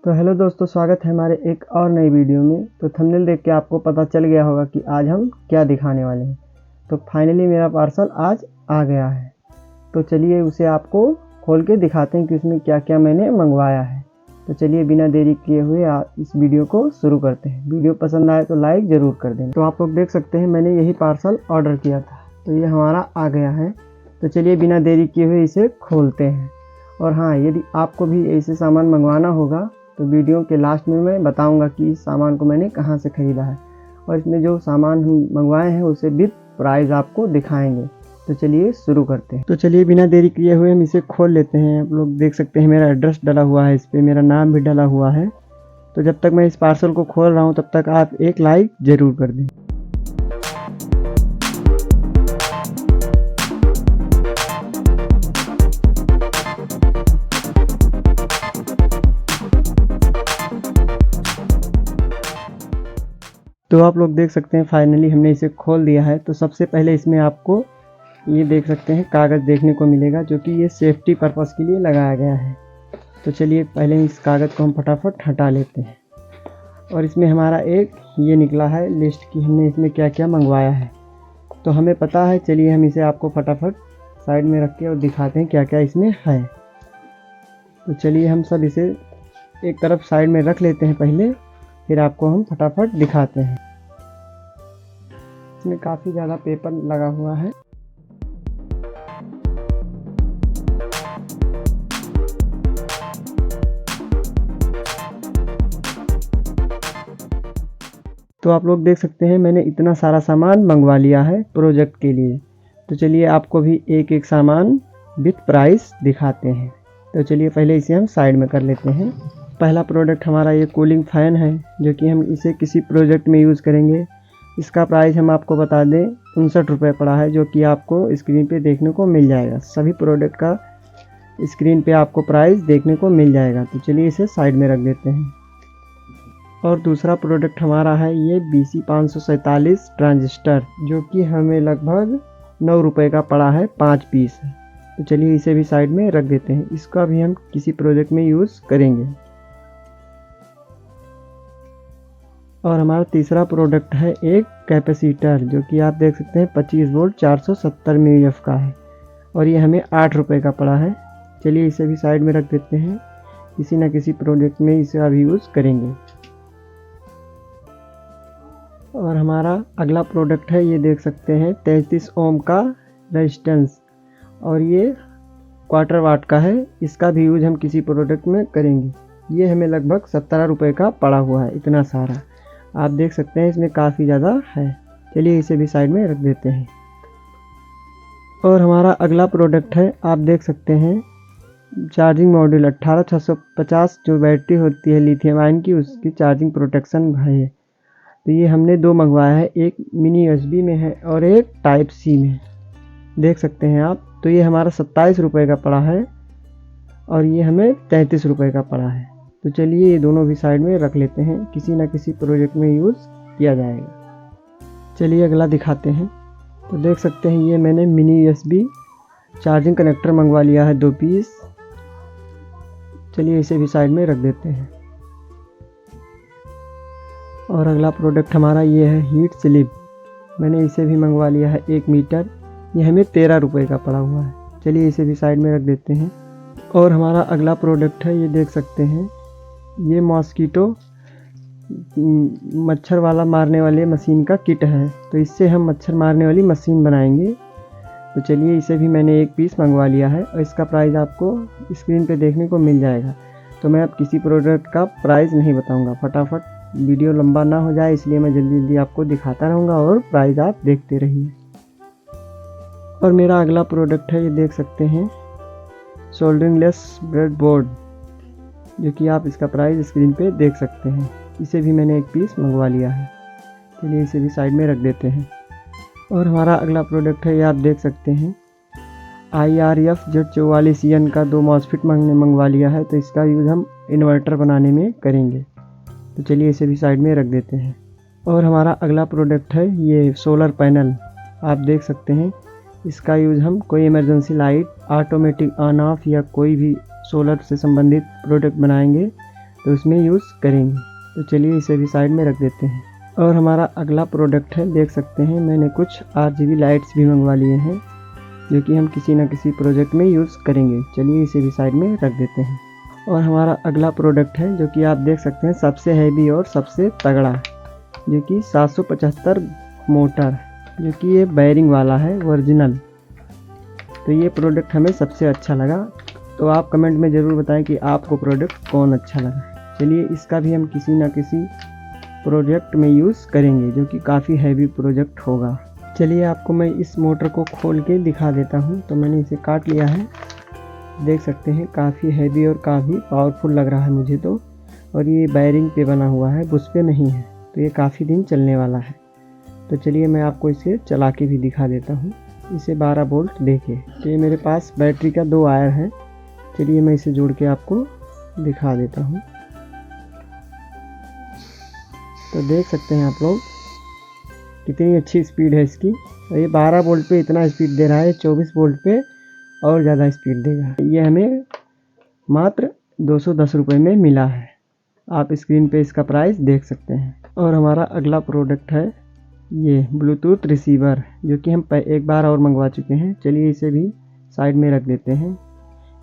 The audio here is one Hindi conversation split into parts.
तो हेलो दोस्तों, स्वागत है हमारे एक और नई वीडियो में। तो थंबनेल देख के आपको पता चल गया होगा कि आज हम क्या दिखाने वाले हैं। तो फाइनली मेरा पार्सल आज आ गया है। तो चलिए उसे आपको खोल के दिखाते हैं कि उसमें क्या क्या मैंने मंगवाया है। तो चलिए बिना देरी किए हुए इस वीडियो को शुरू करते हैं। वीडियो पसंद आए तो लाइक ज़रूर कर दें। तो आप लोग देख सकते हैं मैंने यही पार्सल ऑर्डर किया था, तो ये हमारा आ गया है। तो चलिए बिना देरी किए हुए इसे खोलते हैं। और हाँ, यदि आपको भी ऐसे सामान मंगवाना होगा तो वीडियो के लास्ट में मैं बताऊंगा कि इस सामान को मैंने कहाँ से ख़रीदा है, और इसमें जो सामान हम मंगवाए हैं उसे विद प्राइस आपको दिखाएंगे। तो चलिए शुरू करते हैं। तो चलिए बिना देरी किए हुए हम इसे खोल लेते हैं। आप लोग देख सकते हैं मेरा एड्रेस डला हुआ है, इस पर मेरा नाम भी डला हुआ है। तो जब तक मैं इस पार्सल को खोल रहा हूँ तब तक आप एक लाइक ज़रूर कर दें। तो आप लोग देख सकते हैं फाइनली हमने इसे खोल दिया है। तो सबसे पहले इसमें आपको ये देख सकते हैं कागज़ देखने को मिलेगा, जो कि ये सेफ्टी पर्पस के लिए लगाया गया है। तो चलिए पहले इस कागज़ को हम फटाफट हटा लेते हैं। और इसमें हमारा एक ये निकला है लिस्ट कि हमने इसमें क्या क्या मंगवाया है। तो हमें पता है, चलिए हम इसे आपको फटाफट साइड में रख के और दिखाते हैं क्या क्या इसमें है। तो चलिए हम सब इसे एक तरफ साइड में रख लेते हैं पहले, फिर आपको हम फटाफट दिखाते हैं। इसमें काफ़ी ज़्यादा पेपर लगा हुआ है। तो आप लोग देख सकते हैं मैंने इतना सारा सामान मंगवा लिया है प्रोजेक्ट के लिए। तो चलिए आपको भी एक एक सामान विथ प्राइस दिखाते हैं। तो चलिए पहले इसे हम साइड में कर लेते हैं। पहला प्रोडक्ट हमारा ये कूलिंग फ़ैन है, जो कि हम इसे किसी प्रोजेक्ट में यूज़ करेंगे। इसका प्राइस हम आपको बता दें 59 रुपये पड़ा है, जो कि आपको स्क्रीन पे देखने को मिल जाएगा। सभी प्रोडक्ट का स्क्रीन पे आपको प्राइस देखने को मिल जाएगा। तो चलिए इसे साइड में रख देते हैं। और दूसरा प्रोडक्ट हमारा है ये BC547 ट्रांजिस्टर, जो कि हमें लगभग 9 रुपये का पड़ा है, 5 पीस है। तो चलिए इसे भी साइड में रख देते हैं। इसका भी हम किसी प्रोजेक्ट में यूज़ करेंगे। और हमारा तीसरा प्रोडक्ट है एक कैपेसिटर, जो कि आप देख सकते हैं 25 वोल्ट 470 mAh का है, और ये हमें 8 रुपये का पड़ा है। चलिए इसे भी साइड में रख देते हैं, किसी न किसी प्रोडक्ट में इसे अभी यूज़ करेंगे। और हमारा अगला प्रोडक्ट है, ये देख सकते हैं 33 ओम का रेजिस्टेंस, और ये क्वार्टर वाट का है। इसका भी यूज हम किसी प्रोडक्ट में करेंगे। ये हमें लगभग 17 रुपये का पड़ा हुआ है, इतना सारा आप देख सकते हैं, इसमें काफ़ी ज़्यादा है। चलिए इसे भी साइड में रख देते हैं। और हमारा अगला प्रोडक्ट है, आप देख सकते हैं चार्जिंग मॉड्यूल 18650 जो बैटरी होती है लिथियम आयन की, उसकी चार्जिंग प्रोटेक्शन है। तो ये हमने 2 मंगवाया है, एक मिनी USB में है और एक टाइप C में, देख सकते हैं आप। तो ये हमारा 27 रुपये का पड़ा है, और ये हमें 33 रुपये का पड़ा है। तो चलिए ये दोनों भी साइड में रख लेते हैं, किसी न किसी प्रोजेक्ट में यूज़ किया जाएगा। चलिए अगला दिखाते हैं। तो देख सकते हैं ये मैंने मिनी USB चार्जिंग कनेक्टर मंगवा लिया है, 2 पीस। चलिए इसे भी साइड में रख देते हैं। और अगला प्रोडक्ट हमारा ये है हीट स्लिप, मैंने इसे भी मंगवा लिया है 1 मीटर। ये हमें 13 रुपये का पड़ा हुआ है। चलिए इसे भी साइड में रख देते हैं। और हमारा अगला प्रोडक्ट है, ये देख सकते हैं ये मॉस्किटो मच्छर वाला मारने वाले मशीन का किट है। तो इससे हम मच्छर मारने वाली मशीन बनाएंगे। तो चलिए इसे भी मैंने 1 पीस मंगवा लिया है, और इसका प्राइस आपको स्क्रीन पे देखने को मिल जाएगा। तो मैं अब किसी प्रोडक्ट का प्राइस नहीं बताऊंगा, फटाफट वीडियो लंबा ना हो जाए, इसलिए मैं जल्दी जल्दी आपको दिखाता रहूँगा, और प्राइस आप देखते रहिए। और मेरा अगला प्रोडक्ट है, ये देख सकते हैं सोल्डरिंगलेस ब्रेड बोर्ड, जो कि आप इसका प्राइस स्क्रीन पे देख सकते हैं। इसे भी मैंने 1 पीस मंगवा लिया है। चलिए इसे भी साइड में रख देते हैं। और हमारा अगला प्रोडक्ट है, ये आप देख सकते हैं IRF Z44N का 2 मॉसफेट मैंने मंगवा लिया है। तो इसका यूज़ हम इन्वर्टर बनाने में करेंगे। तो चलिए इसे भी साइड में रख देते हैं। और हमारा अगला प्रोडक्ट है ये सोलर पैनल, आप देख सकते हैं। इसका यूज़ हम कोई emergency light, automatic on off, या कोई भी सोलर से संबंधित प्रोडक्ट बनाएंगे। तो उसमें यूज़ करेंगे। तो चलिए इसे भी साइड में रख देते हैं। और हमारा अगला प्रोडक्ट है, देख सकते हैं मैंने कुछ RGB लाइट्स भी मंगवा लिए हैं जो कि हम किसी न किसी प्रोजेक्ट में यूज़ करेंगे। चलिए इसे भी साइड में रख देते हैं। और हमारा अगला प्रोडक्ट है जो कि आप देख सकते हैं सबसे हैवी और सबसे तगड़ा, जो कि 775 मोटर, जो कि ये बैरिंग वाला है ओरिजिनल। तो ये प्रोडक्ट हमें सबसे अच्छा लगा। तो आप कमेंट में ज़रूर बताएं कि आपको प्रोडक्ट कौन अच्छा लगा। चलिए इसका भी हम किसी न किसी प्रोजेक्ट में यूज़ करेंगे जो कि काफ़ी हैवी प्रोजेक्ट होगा। चलिए आपको मैं इस मोटर को खोल के दिखा देता हूँ। तो मैंने इसे काट लिया है, देख सकते हैं काफ़ी हैवी और काफ़ी पावरफुल लग रहा है मुझे तो। और ये बैरिंग पे बना हुआ है, बुश पे नहीं है, तो ये काफ़ी दिन चलने वाला है। तो चलिए मैं आपको इसे चला के भी दिखा देता हूँ। इसे 12 वोल्ट देके, तो ये मेरे पास बैटरी का 2 वायर है। चलिए मैं इसे जोड़ के आपको दिखा देता हूँ। तो देख सकते हैं आप लोग कितनी अच्छी स्पीड है इसकी। और ये 12 वोल्ट पे इतना स्पीड दे रहा है, 24 वोल्ट पे और ज़्यादा स्पीड देगा। ये हमें मात्र 210 रुपये में मिला है। आप स्क्रीन पे इसका प्राइस देख सकते हैं। और हमारा अगला प्रोडक्ट है ये ब्लूटूथ रिसीवर, जो कि हम एक बार और मंगवा चुके हैं। चलिए इसे भी साइड में रख देते हैं।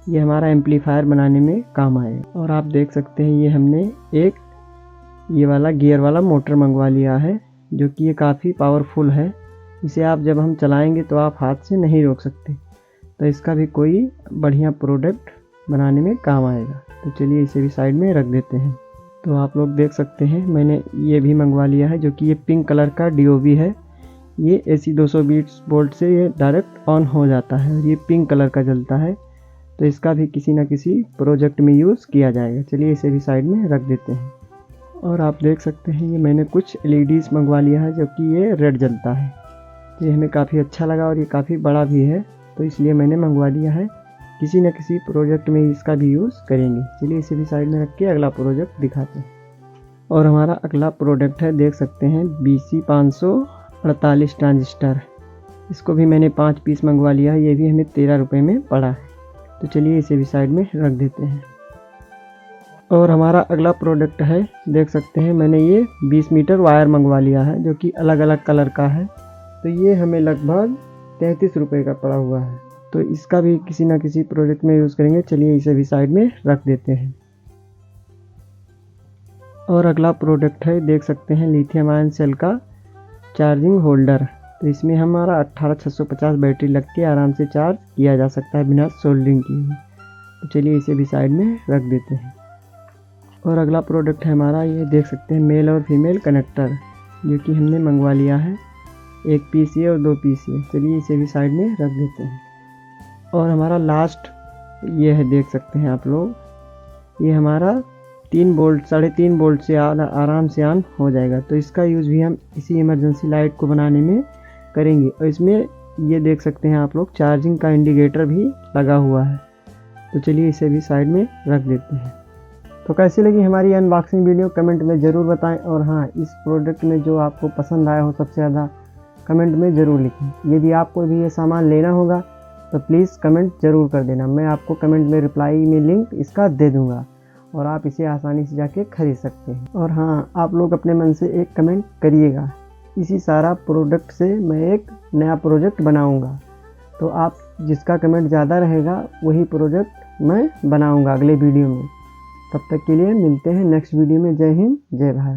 ये हमारा एम्पलीफायर बनाने में काम आएगा। और आप देख सकते हैं ये हमने एक ये वाला गियर वाला मोटर मंगवा लिया है, जो कि ये काफ़ी पावरफुल है। इसे आप जब हम चलाएंगे तो आप हाथ से नहीं रोक सकते। तो इसका भी कोई बढ़िया प्रोडक्ट बनाने में काम आएगा। तो चलिए इसे भी साइड में रख देते हैं। तो आप लोग देख सकते हैं मैंने ये भी मंगवा लिया है, जो कि ये पिंक कलर का DOV है। ये AC 220 वोल्ट से ये डायरेक्ट ऑन हो जाता है और ये पिंक कलर का जलता है। तो इसका भी किसी न किसी प्रोजेक्ट में यूज़ किया जाएगा। चलिए इसे भी साइड में रख देते हैं। और आप देख सकते हैं ये मैंने कुछ LEDs मंगवा लिया है, जो कि ये रेड जलता है। ये हमें काफ़ी अच्छा लगा और ये काफ़ी बड़ा भी है, तो इसलिए मैंने मंगवा लिया है। किसी न किसी प्रोजेक्ट में इसका भी यूज़ करेंगे। चलिए इसे भी साइड में रख के अगला प्रोजेक्ट दिखाते हैं। और हमारा अगला प्रोडक्ट है, देख सकते हैं BC 548 ट्रांजिस्टर। इसको भी मैंने 5 पीस मंगवा लिया है। ये भी हमें 13 रुपये में पड़ा है। तो चलिए इसे भी साइड में रख देते हैं। और हमारा अगला प्रोडक्ट है, देख सकते हैं मैंने ये 20 मीटर वायर मंगवा लिया है, जो कि अलग अलग कलर का है। तो ये हमें लगभग 33 रुपये का पड़ा हुआ है। तो इसका भी किसी ना किसी प्रोजेक्ट में यूज़ करेंगे। चलिए इसे भी साइड में रख देते हैं। और अगला प्रोडक्ट है, देख सकते हैं लिथियम आयन सेल का चार्जिंग होल्डर। तो इसमें हमारा 18650 बैटरी लग के आराम से चार्ज किया जा सकता है बिना सोल्डरिंग किए। तो चलिए इसे भी साइड में रख देते हैं। और अगला प्रोडक्ट है हमारा, ये देख सकते हैं मेल और फीमेल कनेक्टर, जो कि हमने मंगवा लिया है। 1 पीस ये और 2 पीस ये। चलिए इसे भी साइड में रख देते हैं। और हमारा लास्ट ये है, देख सकते हैं आप लोग, ये हमारा 3 वोल्ट 3.5 वोल्ट से आराम से ऑन हो जाएगा। तो इसका यूज़ भी हम इसी इमरजेंसी लाइट को बनाने में करेंगे। और इसमें ये देख सकते हैं आप लोग चार्जिंग का इंडिकेटर भी लगा हुआ है। तो चलिए इसे भी साइड में रख देते हैं। तो कैसी लगी हमारी अनबॉक्सिंग वीडियो कमेंट में ज़रूर बताएं। और हाँ, इस प्रोडक्ट में जो आपको पसंद आया हो सबसे ज़्यादा कमेंट में ज़रूर लिखें। यदि आपको भी ये सामान लेना होगा तो प्लीज़ कमेंट ज़रूर कर देना। मैं आपको कमेंट में रिप्लाई में लिंक इसका दे दूँगा और आप इसे आसानी से जाके खरीद सकते हैं। और हाँ, आप लोग अपने मन से एक कमेंट करिएगा। इसी सारा प्रोडक्ट से मैं एक नया प्रोजेक्ट बनाऊँगा। तो आप जिसका कमेंट ज़्यादा रहेगा वही प्रोजेक्ट मैं बनाऊँगा अगले वीडियो में। तब तक के लिए मिलते हैं नेक्स्ट वीडियो में। जय हिंद, जय भारत।